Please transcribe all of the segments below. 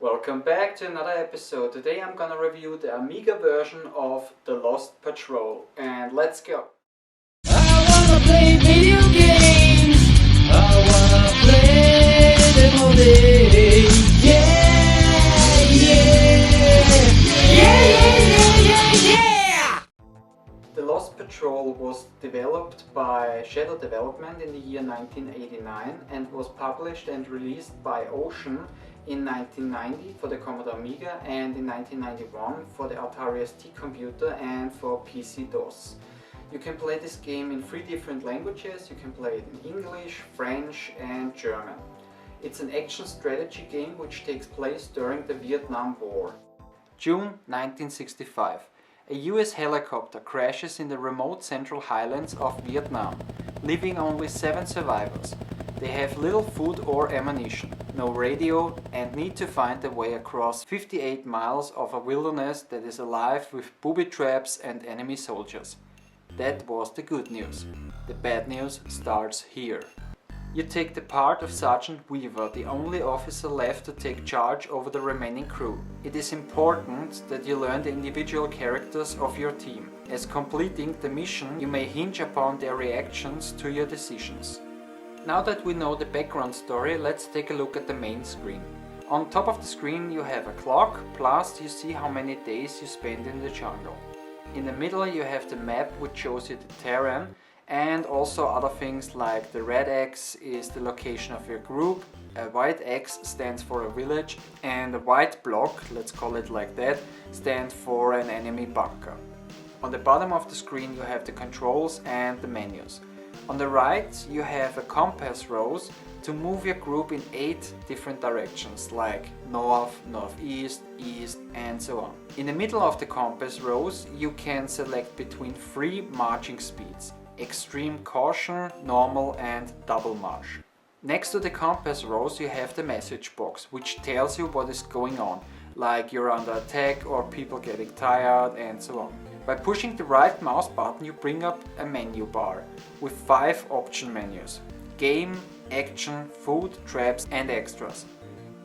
Welcome back to another episode. Today I'm gonna review the Amiga version of The Lost Patrol, and let's go! I wanna play video games. I wanna play them all day. Yeah, yeah. The Lost Patrol was developed by Shadow Development in the year 1989 and was published and released by Ocean in 1990 for the Commodore Amiga and in 1991 for the Atari ST computer and for PC-DOS. You can play this game in 3 different languages. You can play it in English, French and German. It's an action strategy game which takes place during the Vietnam War. June 1965. A US helicopter crashes in the remote central highlands of Vietnam, leaving only 7 survivors. They have little food or ammunition, no radio, and need to find their way across 58 miles of a wilderness that is alive with booby traps and enemy soldiers. That was the good news. The bad news starts here. You take the part of Sergeant Weaver, the only officer left to take charge over the remaining crew. It is important that you learn the individual characters of your team, as completing the mission you may hinge upon their reactions to your decisions. Now that we know the background story, let's take a look at the main screen. On top of the screen you have a clock, plus you see how many days you spend in the jungle. In the middle you have the map which shows you the terrain, and also other things like the red X is the location of your group, a white X stands for a village, and a white block, let's call it like that, stands for an enemy bunker. On the bottom of the screen you have the controls and the menus. On the right you have a compass rose to move your group in 8 different directions like north, northeast, east and so on. In the middle of the compass rose you can select between 3 marching speeds: extreme caution, normal and double march. Next to the compass rose you have the message box, which tells you what is going on, like you're under attack or people getting tired and so on. By pushing the right mouse button you bring up a menu bar with 5 option menus: game, action, food, traps and extras.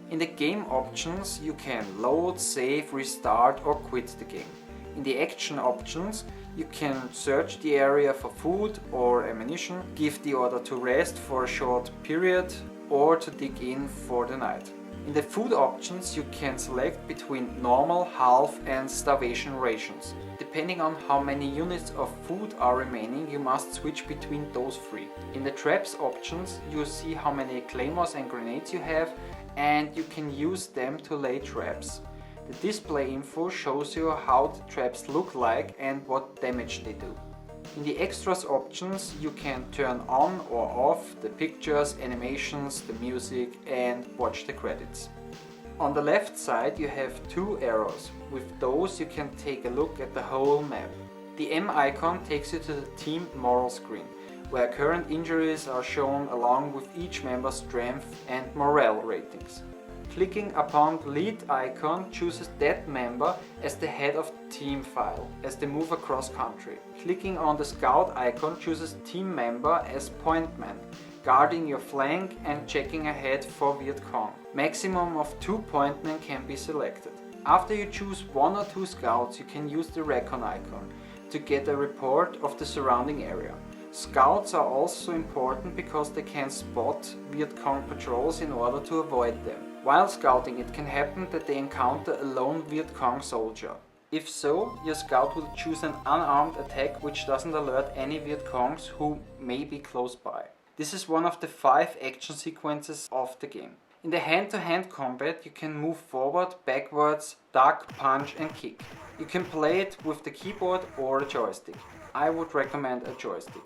In the game options you can load, save, restart or quit the game. In the action options you can search the area for food or ammunition, give the order to rest for a short period or to dig in for the night. In the food options you can select between normal, half and starvation rations. Depending on how many units of food are remaining, you must switch between those 3. In the traps options you see how many claymores and grenades you have, and you can use them to lay traps. The display info shows you how the traps look like and what damage they do. In the extras options you can turn on or off the pictures, animations, the music and watch the credits. On the left side you have 2 arrows. With those you can take a look at the whole map. The M icon takes you to the team moral screen, where current injuries are shown along with each member's strength and morale ratings. Clicking upon the lead icon chooses that member as the head of the team file as they move across country. Clicking on the scout icon chooses team member as pointman, guarding your flank and checking ahead for Viet Cong. Maximum of 2 pointmen can be selected. After you choose 1 or 2 scouts you can use the recon icon to get a report of the surrounding area. Scouts are also important because they can spot Viet Cong patrols in order to avoid them. While scouting it can happen that they encounter a lone Viet Cong soldier. If so, your scout will choose an unarmed attack which doesn't alert any Viet Congs who may be close by. This is one of the 5 action sequences of the game. In the hand-to-hand combat you can move forward, backwards, duck, punch and kick. You can play it with the keyboard or a joystick. I would recommend a joystick.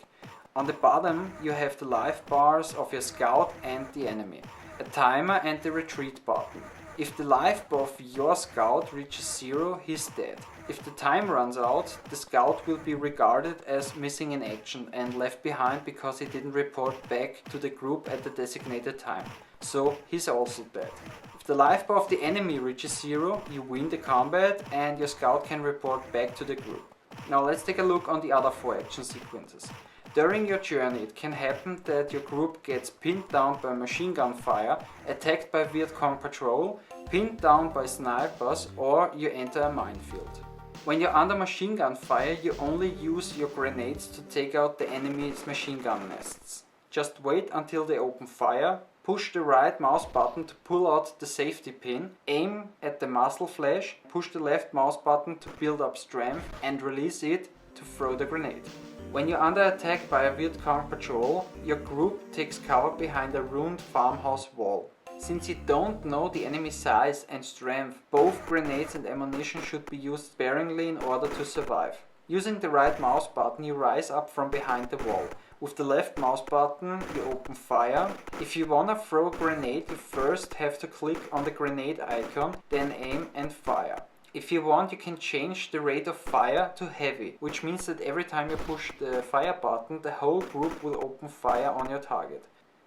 On the bottom you have the life bars of your scout and the enemy, a timer and the retreat button. If the life bar of your scout reaches 0, he's dead. If the time runs out, the scout will be regarded as missing in action and left behind because he didn't report back to the group at the designated time. So he's also dead. If the life bar of the enemy reaches 0, you win the combat and your scout can report back to the group. Now let's take a look on the other 4 action sequences. During your journey it can happen that your group gets pinned down by machine gun fire, attacked by Viet Cong patrol, pinned down by snipers or you enter a minefield. When you're under machine gun fire, you only use your grenades to take out the enemy's machine gun nests. Just wait until they open fire, push the right mouse button to pull out the safety pin, aim at the muzzle flash, push the left mouse button to build up strength and release it to throw the grenade. When you're under attack by a Viet Cong patrol, your group takes cover behind a ruined farmhouse wall. Since you don't know the enemy size and strength, both grenades and ammunition should be used sparingly in order to survive. Using the right mouse button, you rise up from behind the wall. With the left mouse button, you open fire. If you wanna throw a grenade, you first have to click on the grenade icon, then aim and fire. If you want, you can change the rate of fire to heavy, which means that every time you push the fire button, the whole group will open fire on your target.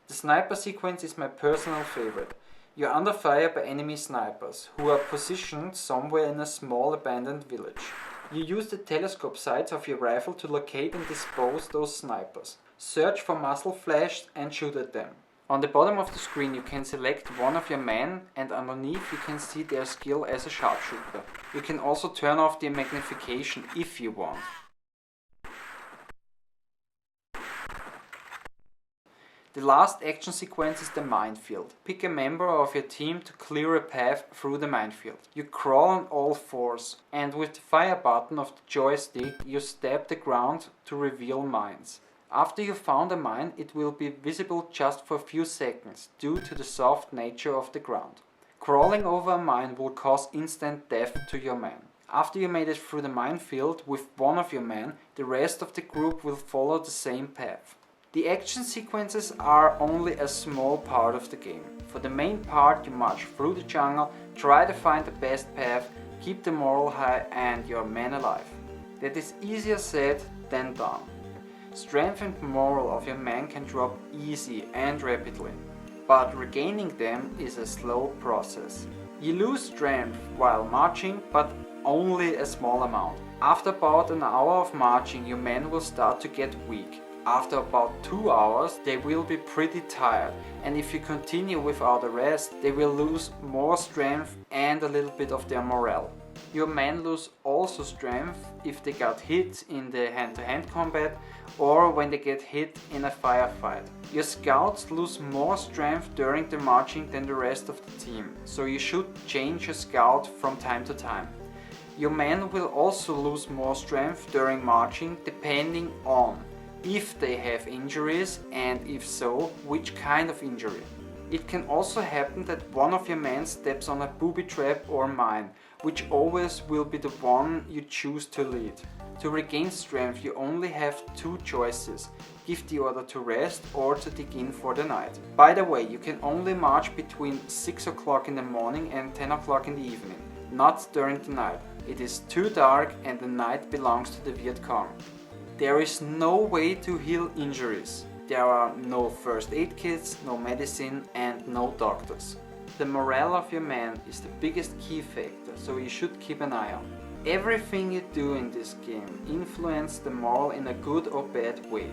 The sniper sequence is my personal favorite. You're under fire by enemy snipers, who are positioned somewhere in a small abandoned village. You use the telescope sights of your rifle to locate and dispose those snipers. Search for muzzle flash and shoot at them. On the bottom of the screen you can select one of your men and underneath you can see their skill as a sharpshooter. You can also turn off the magnification if you want. The last action sequence is the minefield. Pick a member of your team to clear a path through the minefield. You crawl on all fours and with the fire button of the joystick you stab the ground to reveal mines. After you found a mine, it will be visible just for a few seconds due to the soft nature of the ground. Crawling over a mine will cause instant death to your man. After you made it through the minefield with one of your men, the rest of the group will follow the same path. The action sequences are only a small part of the game. For the main part you march through the jungle, try to find the best path, keep the morale high and your men alive. That is easier said than done. Strength and morale of your men can drop easy and rapidly, but regaining them is a slow process. You lose strength while marching, but only a small amount. After about an hour of marching, your men will start to get weak. After about 2 hours, they will be pretty tired, and if you continue without a rest, they will lose more strength and a little bit of their morale. Your men lose also strength if they got hit in the hand-to-hand combat or when they get hit in a firefight. Your scouts lose more strength during the marching than the rest of the team, so you should change your scout from time to time. Your men will also lose more strength during marching depending on if they have injuries and if so, which kind of injury. It can also happen that one of your men steps on a booby trap or mine, which always will be the one you choose to lead. To regain strength you only have two choices: give the order to rest or to dig in for the night. By the way, you can only march between 6 o'clock in the morning and 10 o'clock in the evening, not during the night. It is too dark and the night belongs to the Viet Cong. There is no way to heal injuries. There are no first aid kits, no medicine and no doctors. The morale of your men is the biggest key factor, so you should keep an eye on. Everything you do in this game influences the morale in a good or bad way.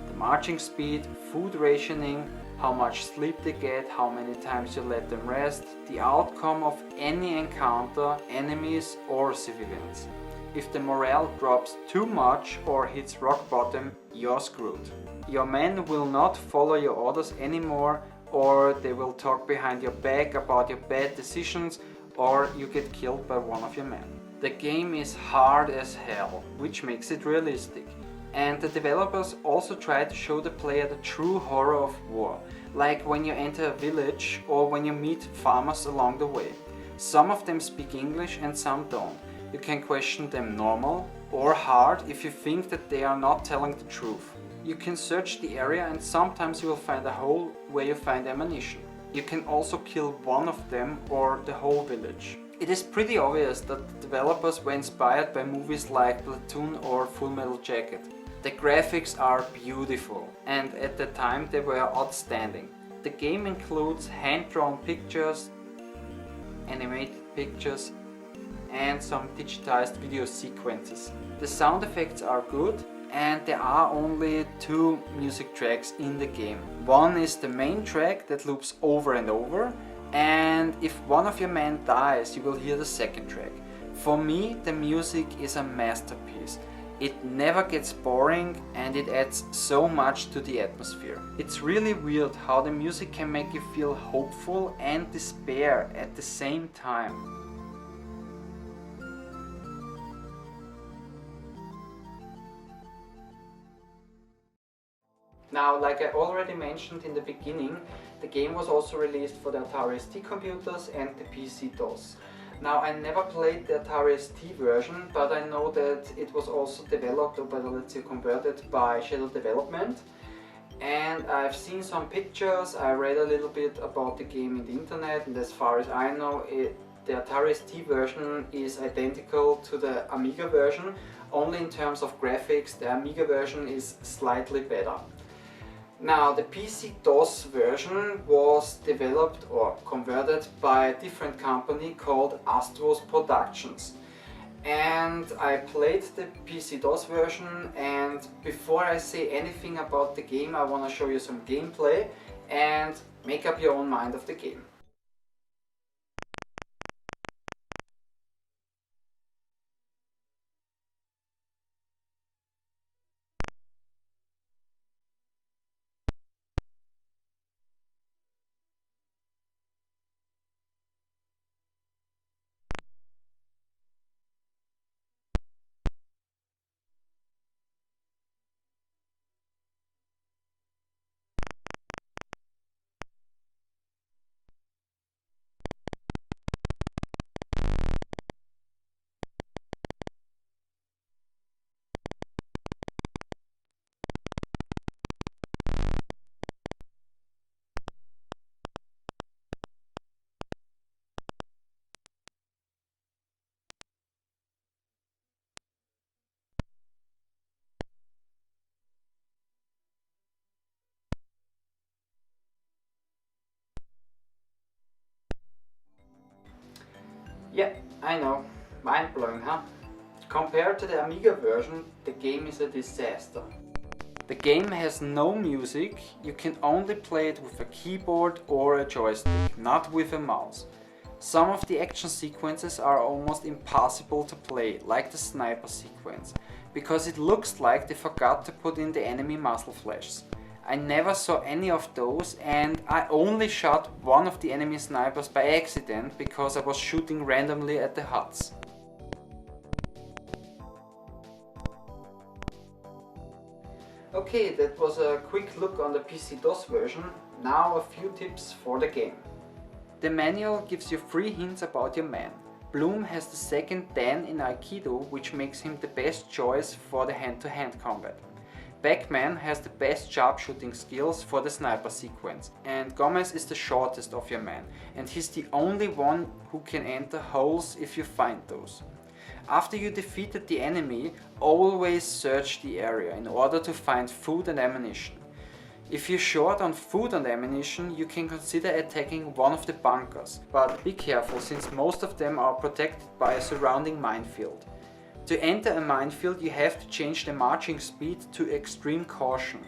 The marching speed, food rationing, how much sleep they get, how many times you let them rest, the outcome of any encounter, enemies or civilians. If the morale drops too much or hits rock bottom, you're screwed. Your men will not follow your orders anymore, or they will talk behind your back about your bad decisions, or you get killed by one of your men. The game is hard as hell, which makes it realistic. And the developers also try to show the player the true horror of war, like when you enter a village or when you meet farmers along the way. Some of them speak English and some don't. You can question them normal or hard if you think that they are not telling the truth. You can search the area and sometimes you will find a hole where you find ammunition. You can also kill one of them or the whole village. It is pretty obvious that the developers were inspired by movies like Platoon or Full Metal Jacket. The graphics are beautiful and at the time they were outstanding. The game includes hand-drawn pictures, animated pictures and some digitized video sequences. The sound effects are good and there are only 2 music tracks in the game. One is the main track that loops over and over, and if one of your men dies, you will hear the second track. For me, the music is a masterpiece. It never gets boring and it adds so much to the atmosphere. It's really weird how the music can make you feel hopeful and despair at the same time. Now, like I already mentioned in the beginning, the game was also released for the Atari ST computers and the PC-DOS. Now, I never played the Atari ST version, but I know that it was also developed, or better let's say converted, by Shadow Development. And I've seen some pictures, I read a little bit about the game in the internet, and as far as I know, the Atari ST version is identical to the Amiga version. Only in terms of graphics, the Amiga version is slightly better. Now, the PC-DOS version was developed or converted by a different company called Astros Productions. And I played the PC-DOS version, and before I say anything about the game, I want to show you some gameplay and make up your own mind of the game. Yeah, I know, mind-blowing, huh? Compared to the Amiga version, the game is a disaster. The game has no music, you can only play it with a keyboard or a joystick, not with a mouse. Some of the action sequences are almost impossible to play, like the sniper sequence, because it looks like they forgot to put in the enemy muzzle flashes. I never saw any of those, and I only shot one of the enemy snipers by accident because I was shooting randomly at the huts. Okay, that was a quick look on the PC-DOS version. Now a few tips for the game. The manual gives you 3 hints about your man. Bloom has the second Dan in Aikido, which makes him the best choice for the hand-to-hand combat. Pac-Man has the best sharpshooting skills for the sniper sequence, and Gomez is the shortest of your men, and he's the only one who can enter holes if you find those. After you defeated the enemy, always search the area in order to find food and ammunition. If you're short on food and ammunition, you can consider attacking one of the bunkers, but be careful since most of them are protected by a surrounding minefield. To enter a minefield, you have to change the marching speed to extreme caution.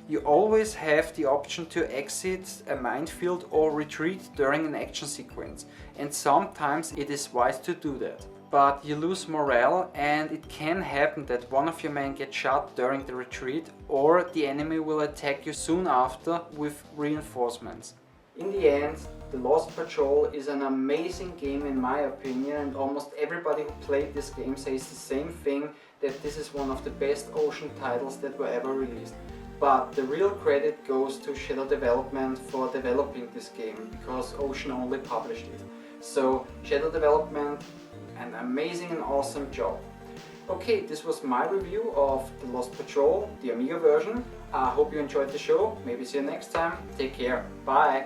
You always have the option to exit a minefield or retreat during an action sequence, and sometimes it is wise to do that. But you lose morale, and it can happen that one of your men gets shot during the retreat, or the enemy will attack you soon after with reinforcements. In the end, The Lost Patrol is an amazing game in my opinion, and almost everybody who played this game says the same thing, that this is one of the best Ocean titles that were ever released. But the real credit goes to Shadow Development for developing this game, because Ocean only published it. So Shadow Development, an amazing and awesome job. Okay, this was my review of The Lost Patrol, the Amiga version. I hope you enjoyed the show. Maybe see you next time. Take care. Bye.